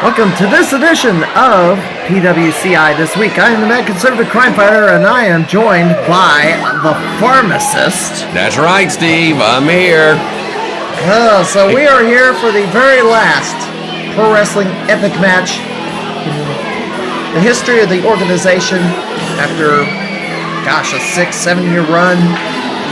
Welcome to this edition of PWCI This Week. I am the Mad Conservative Crime Fighter, and I am joined by the Pharmacist. That's right, Steve. I'm here. So we are here for the very last pro wrestling epic match in the history of the organization after, a 6-7 year run.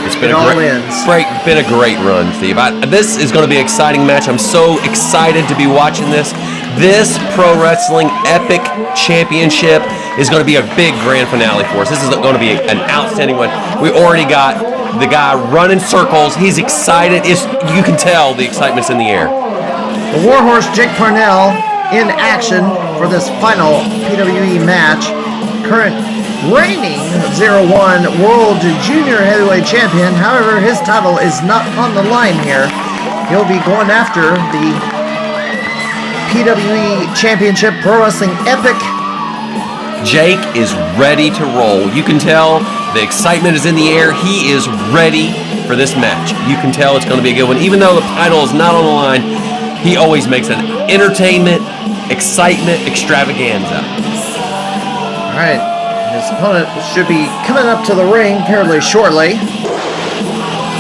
It's been a great run, Steve. This is going to be an exciting match. I'm so excited to be watching this. This pro wrestling epic championship is going to be a big grand finale for us. This is going to be an outstanding one. We already got the guy running circles. He's excited. You can tell the excitement's in the air. The Warhorse Jake Parnell in action for this final PWE match. Current reigning 0-1 World Junior Heavyweight Champion. However, his title is not on the line here. He'll be going after the PWE Championship Pro Wrestling Epic. Jake is ready to roll. You can tell the excitement is in the air. He is ready for this match. You can tell it's going to be a good one. Even though the title is not on the line, he always makes an entertainment, excitement extravaganza. All right. His opponent should be coming up to the ring fairly shortly.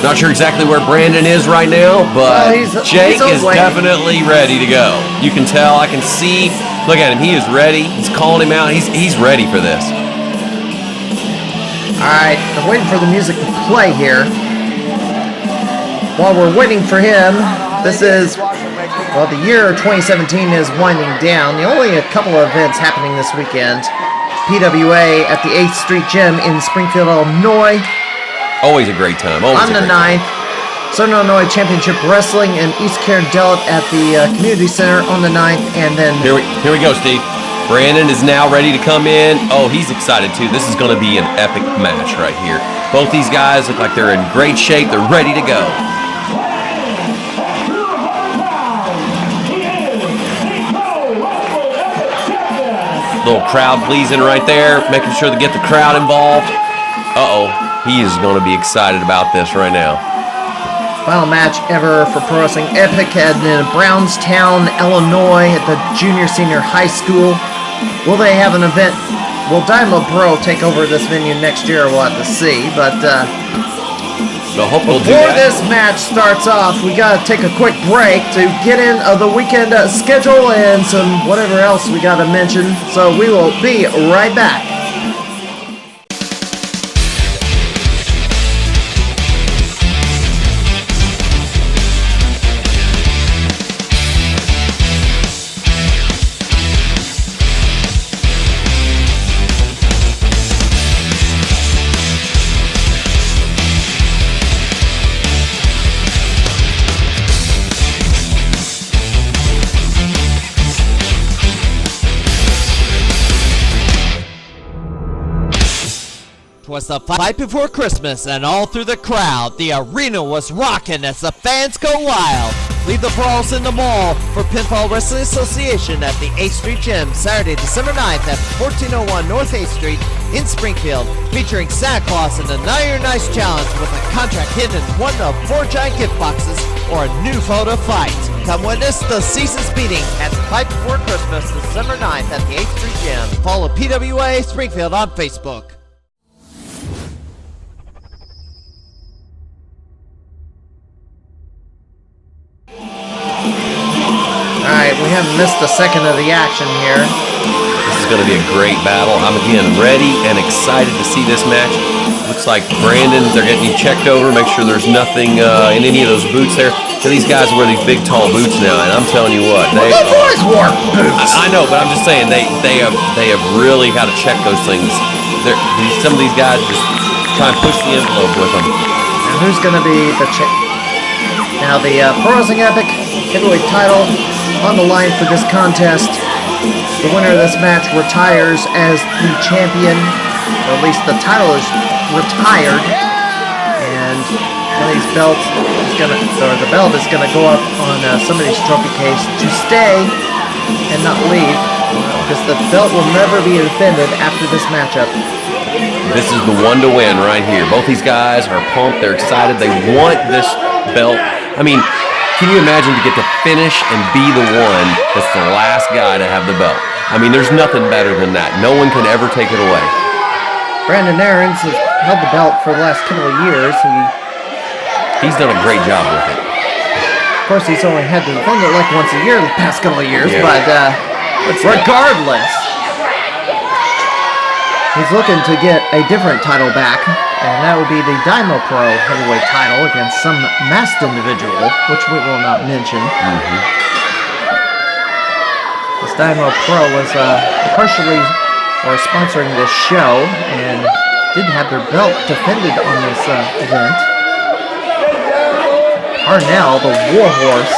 Not sure exactly where Brandon is right now, but Jake is definitely ready to go. You can tell, I can see. Look at him, he is ready. He's calling him out. He's ready for this. All right, I'm waiting for the music to play here. While we're waiting for him, this is, the year 2017 is winding down. Only a couple of events happening this weekend. PWA at the 8th Street Gym in Springfield, Illinois. Always a great time. On the 9th, Southern Illinois Championship Wrestling in East Carondelet at the Community Center on the 9th, and then... Here we go, Steve. Brandon is now ready to come in. Oh, he's excited too. This is going to be an epic match right here. Both these guys look like they're in great shape. They're ready to go. Little crowd pleasing right there, making sure to get the crowd involved. Uh-oh. He is going to be excited about this right now. Final match ever for Pro Wrestling Epic in Brownstown, Illinois at the Junior Senior High School. Will they have an event? Will Dynamo Pro take over this venue next year? We'll have to see. But before this match starts off, we got to take a quick break to get in the weekend schedule and some whatever else we got to mention. So we will be right back. Was the fight before Christmas, and all through the crowd, the arena was rocking as the fans go wild. Leave the brawls in the mall for Pinfall Wrestling Association at the 8th Street Gym, Saturday, December 9th at 1401 North 8th Street in Springfield, featuring Santa Claus and the Now You're Nice Challenge with a contract hidden in one of 4 giant gift boxes or a new photo fight. Come witness the season's beating at the Fight Before Christmas, December 9th at the 8th Street Gym. Follow PWA Springfield on Facebook. Alright, we haven't missed a second of the action here. This is going to be a great battle. I'm again ready and excited to see this match. Looks like Brandon, they're getting you checked over, make sure there's nothing in any of those boots there. So these guys wear these big tall boots now, and I'm telling you what, they've always wore boots. I know, but I'm just saying they have really got to check those things. Some of these guys just try and push the envelope with them. And who's going to be the Now the Pro Wrestling Epic Heavyweight title on the line for this contest. The winner of this match retires as the champion, or at least the title is retired, and one of these belts is the belt is gonna go up on somebody's trophy case to stay and not leave, because the belt will never be defended after this matchup. This is the one to win right here. Both these guys are pumped. They're excited. They want this belt. I mean, Can you imagine to get to finish and be the one that's the last guy to have the belt? I mean, there's nothing better than that. No one can ever take it away. Brandon Aarons has held the belt for the last couple of years. He's done a great job with it. Of course, he's only had to defend it like once a year the past couple of years, but regardless, he's looking to get a different title back, and that would be the Dymo Pro heavyweight title against some masked individual, which we will not mention. This Dymo Pro was partially sponsoring this show and did have their belt defended on this event. Parnell, the Warhorse,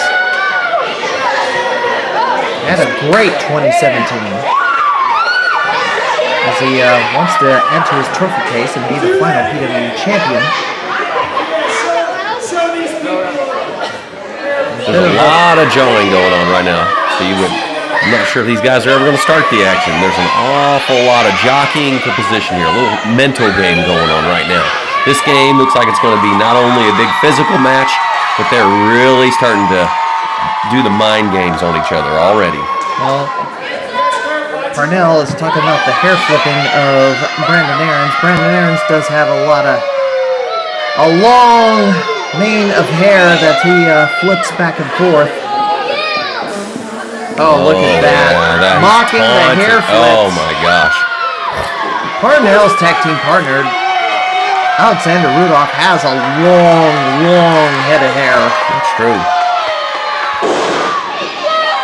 had a great 2017 as he wants to add to his trophy case and be the final PWC champion. There's a lot of jawing going on right now, Steve. I'm not sure if these guys are ever going to start the action. There's an awful lot of jockeying for position here, a little mental game going on right now. This game looks like it's going to be not only a big physical match, but they're really starting to do the mind games on each other already. Well, Parnell is talking about the hair flipping of Brandon Aarons. Brandon Aarons does have a long mane of hair that he flips back and forth. Oh, look at that. Yeah, mocking the hair flips. Oh my gosh. Parnell's tag team partner, Alexander Rudolph, has a long head of hair. That's true.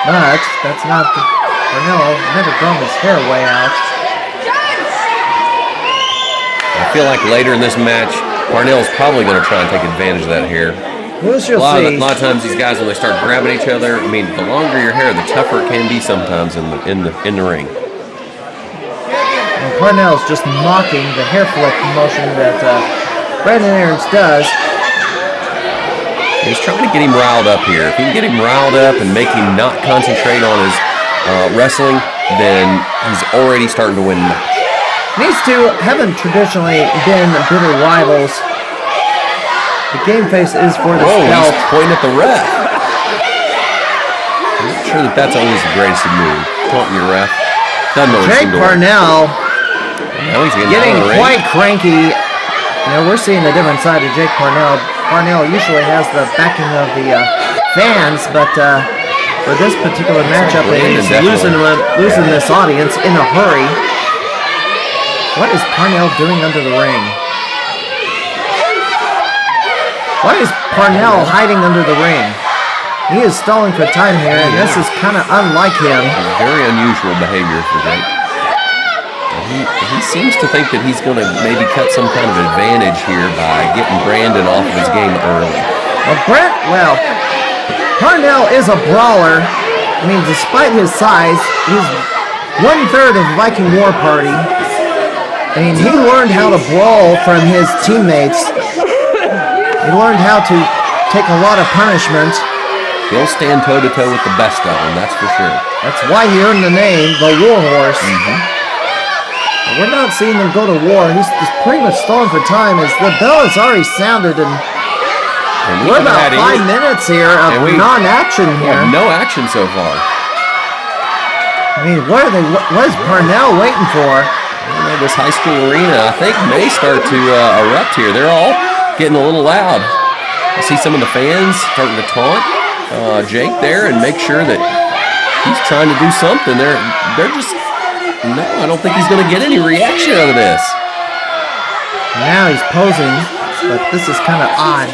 But that's not the... Parnell's never grown his hair way out. I feel like later in this match, Parnell's probably going to try and take advantage of that hair. We shall A see. lot of times these guys, when they start grabbing each other, I mean, the longer your hair, the tougher it can be sometimes in the ring. And Parnell's just mocking the hair flip motion that Brandon Aarons does. He's trying to get him riled up here. If he can get him riled up and make him not concentrate on his wrestling, then he's already starting to win the match. These two haven't traditionally been bitter rivals. The game face is for this belt. He's pointing at the ref. I'm not sure that's always the greatest move. Taunting your ref. Doesn't know Jake Parnell now he's getting quite cranky. You know, we're seeing a different side of Jake Parnell. Parnell usually has the backing of the fans, but for this particular matchup, he's losing this audience in a hurry. What is Parnell doing under the ring? Why is Parnell hiding under the ring? He is stalling for time here, and this is kind of unlike him. Very unusual behavior for Jake. He seems to think that he's going to maybe cut some kind of advantage here by getting Brandon off of his game early. Parnell is a brawler. I mean, despite his size, he's 1/3 of Viking War Party. I mean, he learned how to brawl from his teammates. He learned how to take a lot of punishment. He'll stand toe-to-toe with the best of them, that's for sure. That's why he earned the name, the Warhorse. We're not seeing him go to war. He's just pretty much stalling for time as the bell has already sounded, and we're about 5 minutes here of non-action here. No action so far. I mean, what is Parnell waiting for? This high school arena, I think, may start to erupt here. They're all getting a little loud. I see some of the fans starting to taunt Jake there and make sure that he's trying to do something. They're just, no, I don't think he's going to get any reaction out of this. Now he's posing, but this is kind of odd.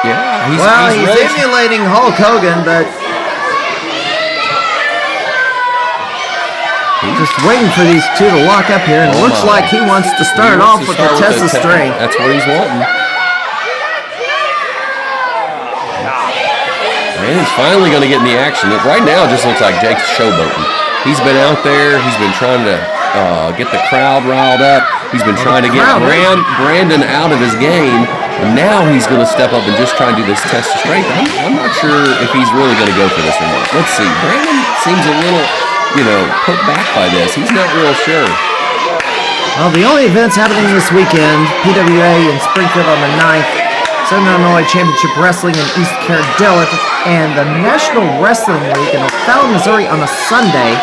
Yeah, he's emulating Hulk Hogan, but he's just waiting for these two to lock up here, and it looks like he wants to start off with the test of strength. That's what he's wanting. And he's finally going to get in the action. Right now, it just looks like Jake's showboating. He's been out there. He's been trying to get the crowd riled up. He's been trying to get Brandon out of his game. And now he's going to step up and just try and do this test of strength. I'm not sure if he's really going to go for this or not. Let's see. Brandon seems a little, put back by this. He's not real sure. Well, the only events happening this weekend, PWA in Springfield on the 9th, Southern Illinois Championship Wrestling in East Carrollton and the National Wrestling League in O'Fallon, Missouri on a Sunday,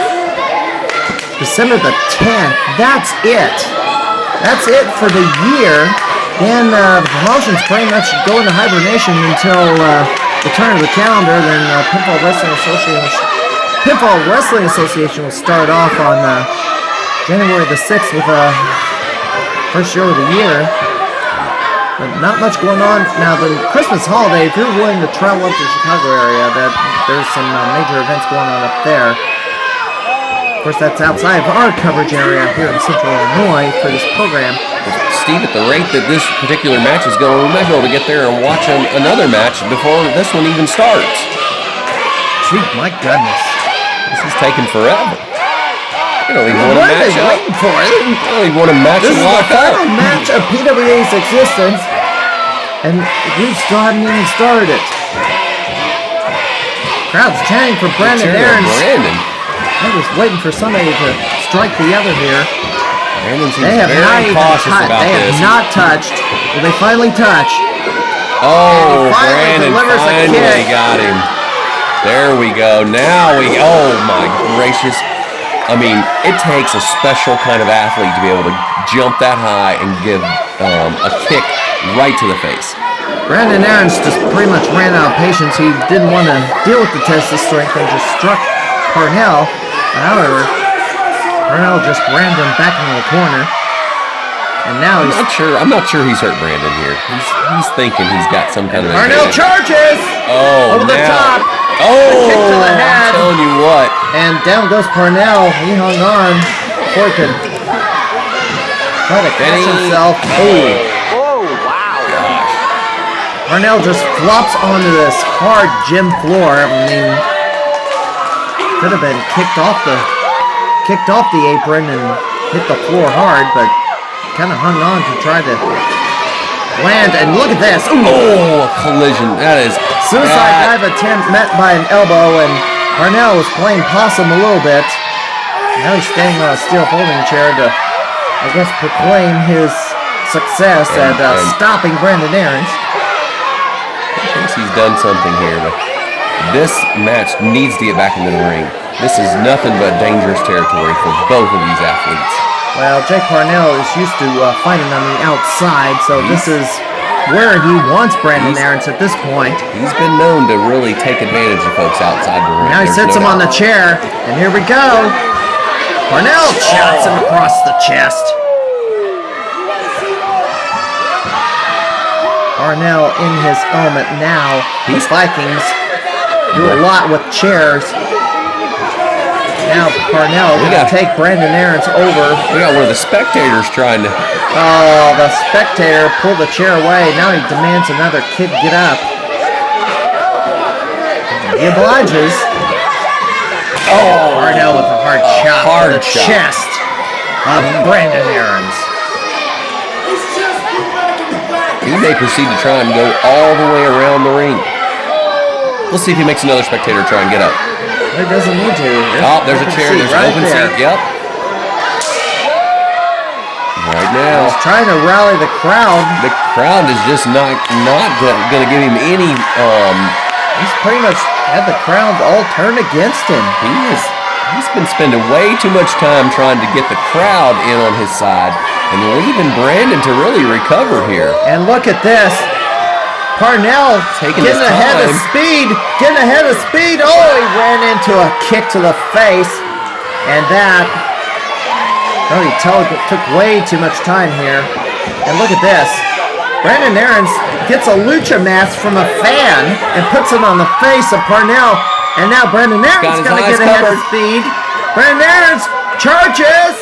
December the 10th. That's it. That's it for the year. Then the promotions pretty much go into hibernation until the turn of the calendar. Then Pinfall Wrestling Association will start off on January the 6th with a first show of the year. But not much going on. Now, the Christmas holiday, if you're willing to travel up to the Chicago area, there's some major events going on up there. Of course, that's outside of our coverage area here in Central Illinois for this program. Steve, at the rate that this particular match is going, we might be able to get there and watch another match before this one even starts. Gee, my goodness. This is taking forever. I don't even want to match up. Waiting for it? I don't even want to match This is the lock up. final match of PWA's existence, and we still haven't even started it. Crowd's chanting for Brandon Aarons. I'm just waiting for somebody to strike the other here. Brandon seems They have not very even cautious about They this. have not touched. Will they finally touch? Oh, finally Brandon delivers a finally kick. got him. There we go. Now oh my gracious. I mean, it takes a special kind of athlete to be able to jump that high and give a kick right to the face. Brandon Aarons just pretty much ran out of patience. He didn't want to deal with the test of strength and just struck Parnell. However, Parnell just rammed him back into the corner. And now he's... I'm not sure he's hurt Brandon here. He's thinking he's got some kind of... Parnell charges! Over the top! Oh, kick to the head. I'm telling you what. And down goes Parnell. He hung on before he could try to catch himself. Oh, wow. Gosh. Parnell just flops onto this hard gym floor. I mean, could have been kicked off the apron and hit the floor hard, but kind of hung on to try to land. And look at this. Ooh. Oh, a collision. That is... Suicide dive attempt met by an elbow, and Parnell was playing possum a little bit. Now he's standing on a steel folding chair to, I guess, proclaim his success at stopping Brandon Aarons. He thinks he's done something here, but this match needs to get back into the ring. This is nothing but dangerous territory for both of these athletes. Well, Jake Parnell is used to fighting on the outside, so this is where he wants Brandon Aarons at this point. He's been known to really take advantage of folks outside the ring. Now he sits him on the chair, and here we go. Parnell chops him across the chest. Parnell in his element now. These Vikings do a lot with chairs. Now Parnell going to take Brandon Aarons over. We got one of the spectators trying to... Oh, the spectator pulled the chair away. Now he demands another kid get up. He obliges. Oh, Parnell with a hard shot to the chest of Brandon Aarons. He may proceed to try and go all the way around the ring. We'll see if he makes another spectator try and get up. He doesn't need to. There's a chair. There's an open seat. Yep. Right now. He's trying to rally the crowd. The crowd is just not going to give him any... He's pretty much had the crowd all turn against him. He's been spending way too much time trying to get the crowd in on his side and leaving Brandon to really recover here. And look at this. Parnell getting ahead of speed. Oh, he ran into a kick to the face. And that... Oh, he took way too much time here. And look at this. Brandon Aarons gets a lucha mask from a fan and puts it on the face of Parnell. And now Brandon Aarons is going to get ahead of speed. Brandon Aarons charges.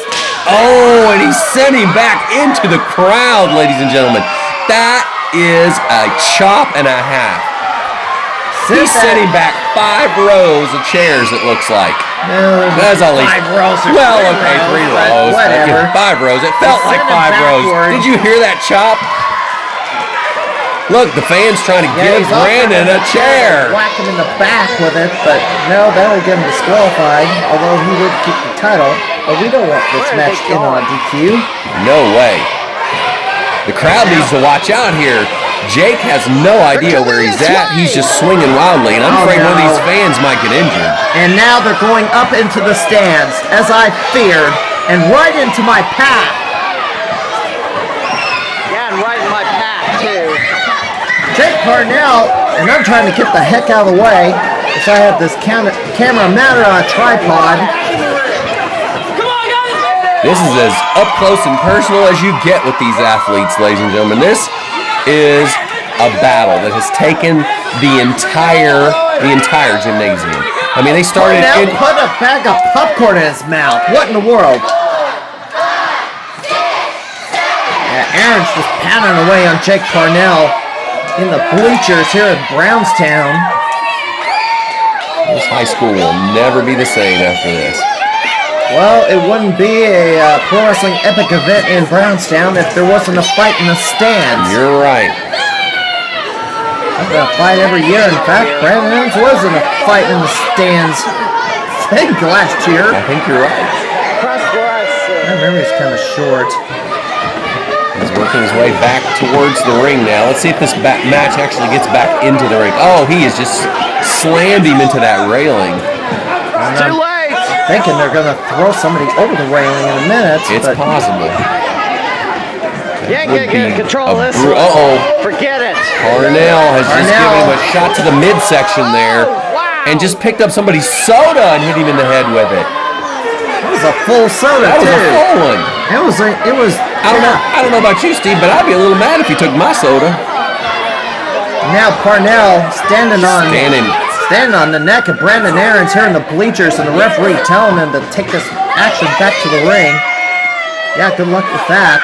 Oh, and he sent him back into the crowd, ladies and gentlemen. That is a chop and a half. He sent him back 5 rows of chairs, it looks like. No, that's at least 5 rows. Well, okay, 3 rows. Whatever. 5 rows. It felt like 5 rows. Did you hear that chop? Look, the fan's trying to give Brandon a chair. Whack him in the back with it, but no, that'll get him disqualified, although he would keep the title. But we don't want this match in on DQ. No way. The crowd needs to watch out here. Jake has no idea where he's at. He's just swinging wildly, and I'm afraid one of these fans might get injured. And now they're going up into the stands, as I feared, and right into my path. Yeah, and right in my path, too. Jake Parnell, and I'm trying to get the heck out of the way, as I have this camera mounted on a tripod. This is as up close and personal as you get with these athletes, ladies and gentlemen. This is a battle that has taken the entire gymnasium. I mean, they started in... put a bag of popcorn in his mouth. What in the world? Yeah, Aaron's just pounding away on Jake Parnell in the bleachers here at Brownstown. This high school will never be the same after this. Well, it wouldn't be a pro wrestling epic event in Brownstown if there wasn't a fight in the stands. You're right. I've got a fight every year. In fact, Brandon Owens was in a fight in the stands, I think, last year. I think you're right. My memory's kind of short. He's working his way back towards the ring now. Let's see if this match actually gets back into the ring. Oh, he has just slammed him into that railing. Too late! Thinking they're going to throw somebody over the railing in a minute. It's possible. You ain't going to get control of this. Forget it. Parnell has just given him a shot to the midsection there. And just picked up somebody's soda and hit him in the head with it. It was a full soda, That was a full one. It was. I don't know about you, Steve, but I'd be a little mad if you took my soda. Now Parnell standing on the neck of Brandon Aaron's here in the bleachers, and the referee telling him to take this action back to the ring. Yeah, good luck with that.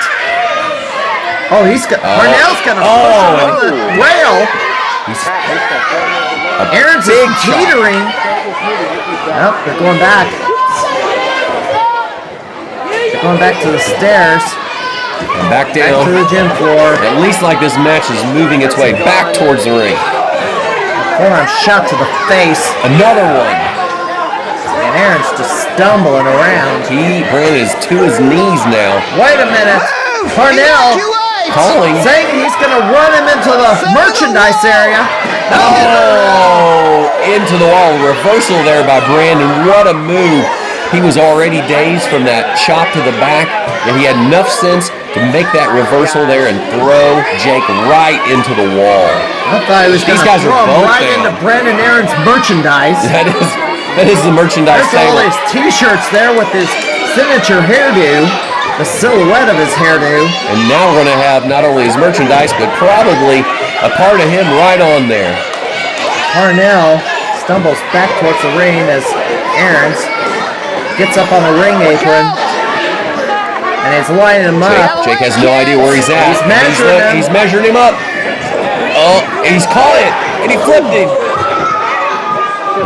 Oh, Parnell's gonna push him over the rail. Aaron's big teetering. Nope, they're going back. They're going back to the stairs. And back down. Back to the gym floor. At least like this match is moving its way back towards the ring. Forearm shot to the face. Another one. And Aaron's just stumbling around. Brandon is to his knees now. Wait a minute. Parnell calling. Saying he's going to run him into the merchandise area. Oh, into the wall. Reversal there by Brandon. What a move. He was already dazed from that chop to the back, and he had enough sense to make that reversal there and throw Jake right into the wall. I thought he was going to throw him right into Brandon Aaron's merchandise. That is the merchandise table. There's all his t-shirts there with his signature hairdo, the silhouette of his hairdo. And now we're going to have not only his merchandise, but probably a part of him right on there. Parnell stumbles back towards the ring as Aaron's gets up on the ring apron. And he's lining him up. Jake has no idea where he's at. He's measuring him up. Oh, he's caught it. And he flipped him.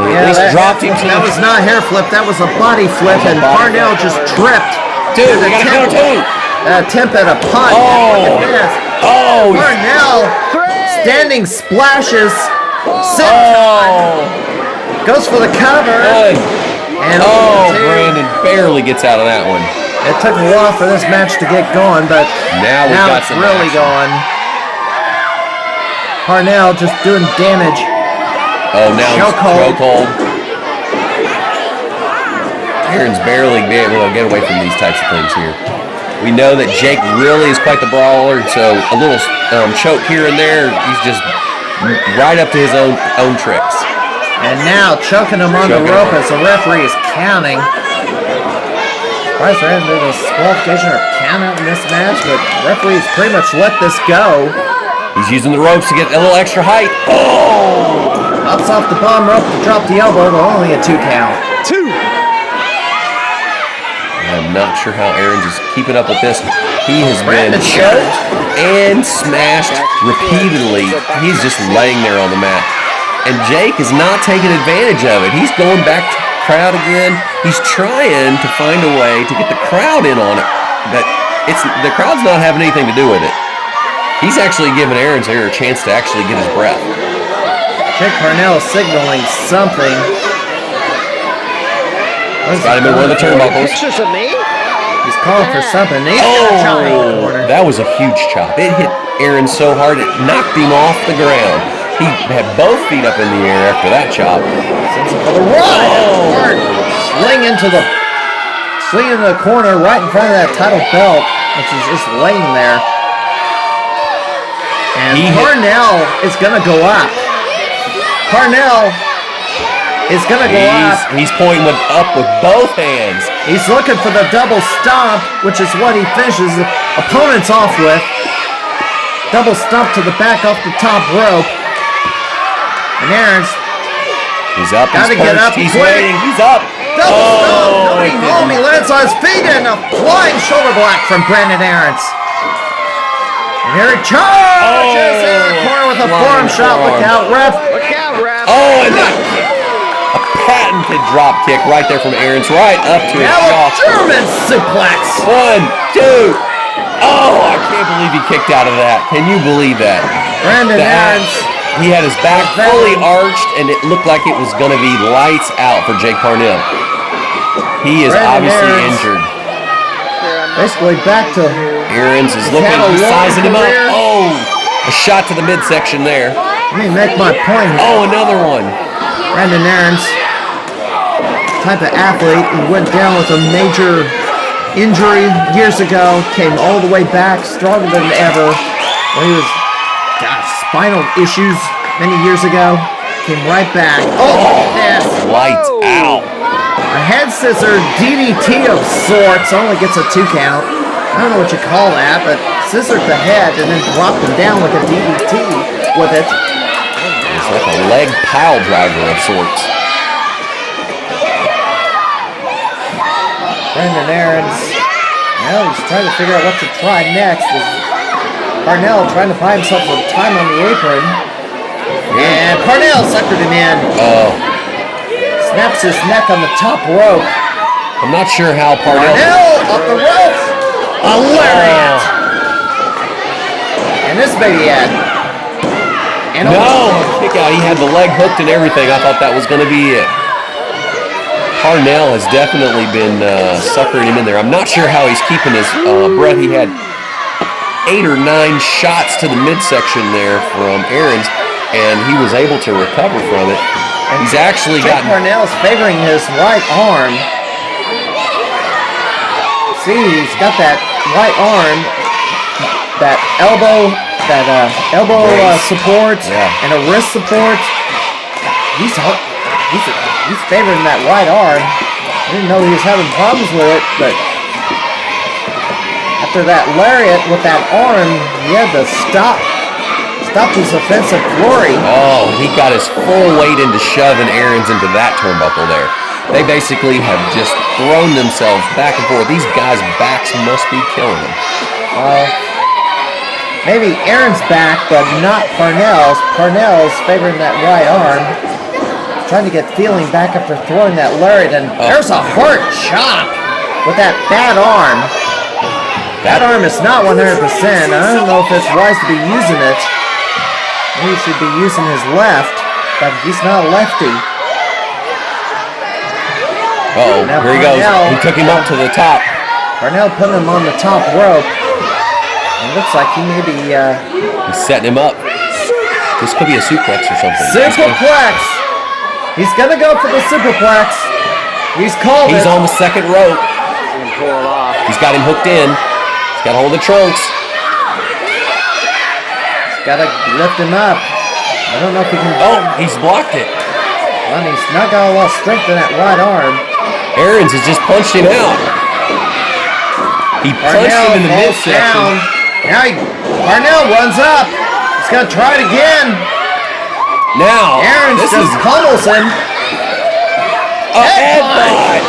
Yeah, dropped him. That was not a hair flip. That was a body flip. And Parnell just tripped. Dude, we got a counter two. Attempt at a punt. Oh. Oh. Parnell standing splashes. Goes for the cover. And Brandon barely gets out of that one. It took a while for this match to get going, but now it's really going. Parnell just doing damage. Oh, now chokehold. Aaron's barely being able to get away from these types of things here. We know that Jake really is quite the brawler, so a little choke here and there, he's just right up to his own tricks. And now choking him on the rope as the referee is counting. Surprised there hasn't been a disqualification or count out in this match, but the referee's pretty much let this go. He's using the ropes to get a little extra height. Oh! Ups off the bottom rope to drop the elbow, but only a 2 count. 2! I'm not sure how Aaron's is keeping up with this. He has been choked and smashed repeatedly. He's just laying there on the mat. And Jake is not taking advantage of it. He's going back to the crowd again. He's trying to find a way to get the crowd in on it. But the crowd's not having anything to do with it. He's actually giving Aaron's here a chance to actually get his breath. Jake Parnell is signaling something. Got him in one of the turnbuckles. Pictures of me? He's calling for something. He's gonna chop in the corner. That was a huge chop. It hit Aaron so hard it knocked him off the ground. He had both feet up in the air after that chop. Sends him for the run. Hard sling into the corner right in front of that title belt, which is just laying there. And Parnell is gonna go up. Parnell is gonna go up. He's pointing up with both hands. He's looking for the double stomp, which is what he finishes the opponents off with. Double stomp to the back off the top rope. And Aaron's he's up. Gotta get up. He's waiting. He's up. Double stomp. Going home. He lands on his feet and a flying shoulder block from Brandon Aarons. And here he charges in the corner with a forearm shot. Look out, ref. Look out, ref. Oh, and a patented drop kick right there from Aarons, right up to his jaw. German suplex. 1, 2. Oh, I can't believe he kicked out of that. Can you believe that? Brandon Aarons. He had his back fully arched, and it looked like it was going to be lights out for Jake Parnell. He is obviously injured. Basically back to... Aarons is looking, he's sizing him up. Oh, a shot to the midsection there. Let me make my point here. Oh, another one. Brandon Aarons, type of athlete who went down with a major injury years ago, came all the way back, stronger than ever. When he was... spinal issues many years ago, came right back. Oh, yes. Lights out. A head scissor DDT of sorts, only gets a 2 count. I don't know what you call that, but scissored the head and then dropped him down like a DDT with it. It's like a leg pile driver of sorts. Brandon Aarons, well, he's trying to figure out what to try next. Parnell trying to buy himself some time on the apron. And Parnell suckered him in. Oh. Snaps his neck on the top rope. I'm not sure how Parnell off the rope. A lariat. And this baby had. And no, kick out. He had the leg hooked and everything. I thought that was going to be it. Parnell has definitely been suckering him in there. I'm not sure how he's keeping his breath. He had 8 or 9 shots to the midsection there from Aarons, and he was able to recover from it. And he's actually Jake Parnell's favoring his right arm. See, he's got that right arm, that elbow support, and a wrist support. He's favoring that right arm. I didn't know he was having problems with it, but after that lariat with that arm, he had to stop his offensive flurry. Oh, he got his full weight into shoving Aarons into that turnbuckle there. They basically have just thrown themselves back and forth. These guys' backs must be killing them. Maybe Aaron's back, but not Parnell's. Parnell's favoring that right arm. Trying to get feeling back after throwing that lariat, and there's a hard chop with that bad arm. That arm is not 100%. I don't know if it's wise to be using it. Maybe he should be using his left, but he's not a lefty. Uh-oh, here he goes. He took him up to the top. Parnell put him on the top rope. It looks like he may be... he's setting him up. This could be a suplex or something. Superplex! He's gonna go for the superplex. He's called it. He's on the second rope. He's got him hooked in. He's got hold of the trunks. He's gotta lift him up. I don't know if he can... Oh, he's blocked it. Well, he's not got a lot of strength in that right arm. Aarons has just punched him out. He punched him in the midsection. Now Parnell runs up. He's gonna try it again. Now, Aarons just pummels him. A headbutt.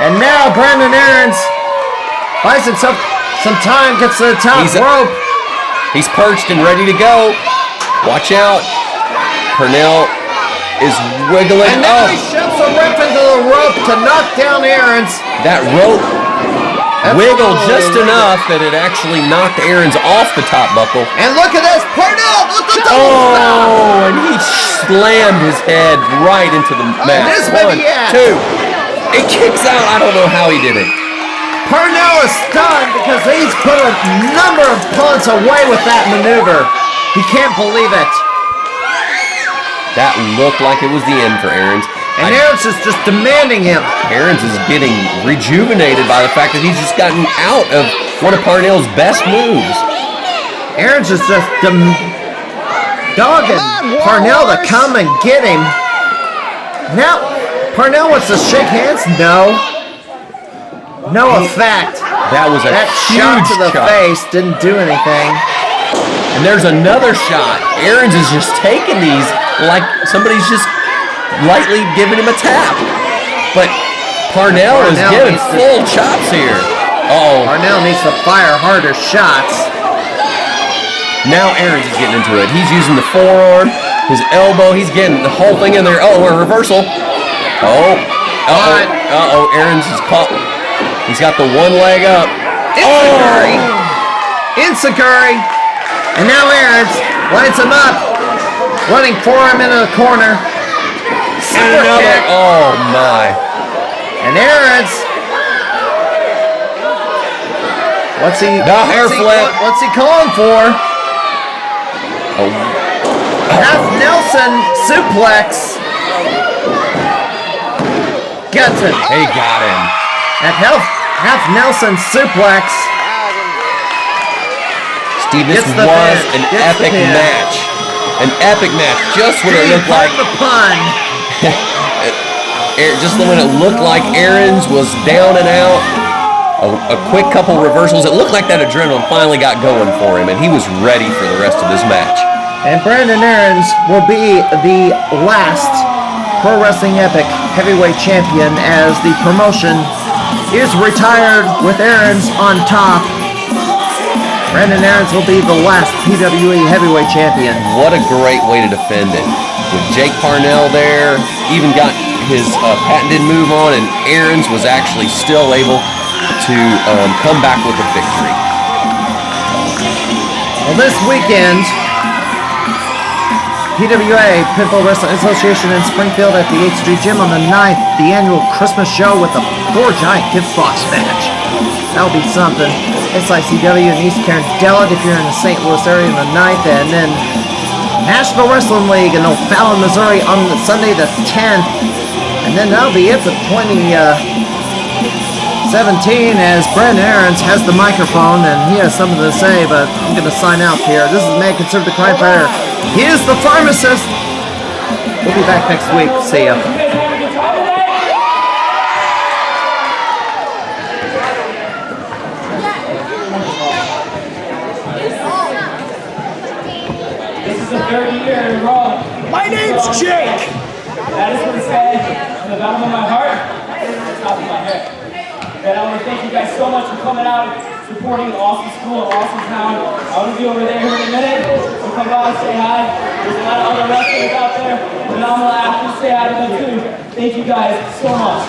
And now Brandon Aarons buys himself some time, gets to the top rope. He's perched and ready to go. Watch out. Parnell is wiggling. And now he shoves the ref into the rope to knock down Aarons. That rope wiggled just enough that it actually knocked Aarons off the top buckle. And look at this, Parnell with the double stop. And he slammed his head right into the mat. This baby, 1, 2. It kicks out. I don't know how he did it. Parnell is stunned because he's put a number of opponents away with that maneuver. He can't believe it. That looked like it was the end for Aarons. And Aarons is just demanding him. Aarons is getting rejuvenated by the fact that he's just gotten out of one of Parnell's best moves. Aarons is just dogging Parnell to come and get him. Now, Parnell wants to shake hands? No. No effect. That was a that huge shot to the face didn't do anything. And there's another shot. Aarons is just taking these like somebody's just lightly giving him a tap. But Parnell is getting full chops here. Uh-oh. Parnell needs to fire harder shots. Now Aarons is getting into it. He's using the forearm, his elbow. He's getting the whole thing in there. Oh, a reversal. Oh. Uh-oh. Uh-oh. Aarons is caught. He's got the one leg up. Enziguri. Enziguri. And now Aarons lights him up. Running forearm into the corner. And another. Oh, my. And Aarons. What's he calling for? Oh. Half Nelson suplex. Gets it. He got him. At half Nelson suplex. Steve, this was an epic match. An epic match. Just when it looked like the pun. Just when it looked like Aarons was down and out. A quick couple reversals. It looked like that adrenaline finally got going for him, and he was ready for the rest of this match. And Brandon Aarons will be the last Pro Wrestling Epic Heavyweight Champion as the promotion is retired with Aarons on top. Brandon Aarons will be the last PWE Heavyweight Champion. What a great way to defend it. With Jake Parnell there, even got his patented move on, and Aarons was actually still able to come back with a victory. Well, this weekend, PWA, Pinfall Wrestling Association in Springfield at the 8th Street Gym on the 9th, the annual Christmas show with the 4 giant gift box match. That'll be something. SICW and East Carolina if you're in the St. Louis area on the 9th, and then National Wrestling League in O'Fallon, Missouri on the Sunday the 10th. And then that'll be it for 2017 as Brandon Aarons has the microphone and he has something to say, but I'm going to sign out here. This is Man Conservative Crime Fighter. He is the Pharmacist. We'll be back next week. See ya. My name's Jake. That is what it says from the bottom of my heart to the top of my head. And I want to thank you guys so much for coming out and supporting an awesome school, an awesome town. I want to be over there in a minute. So come by and say hi. There's a lot of other wrestlers out there. Phenomenal athletes. Say hi to them too. Thank you guys so much.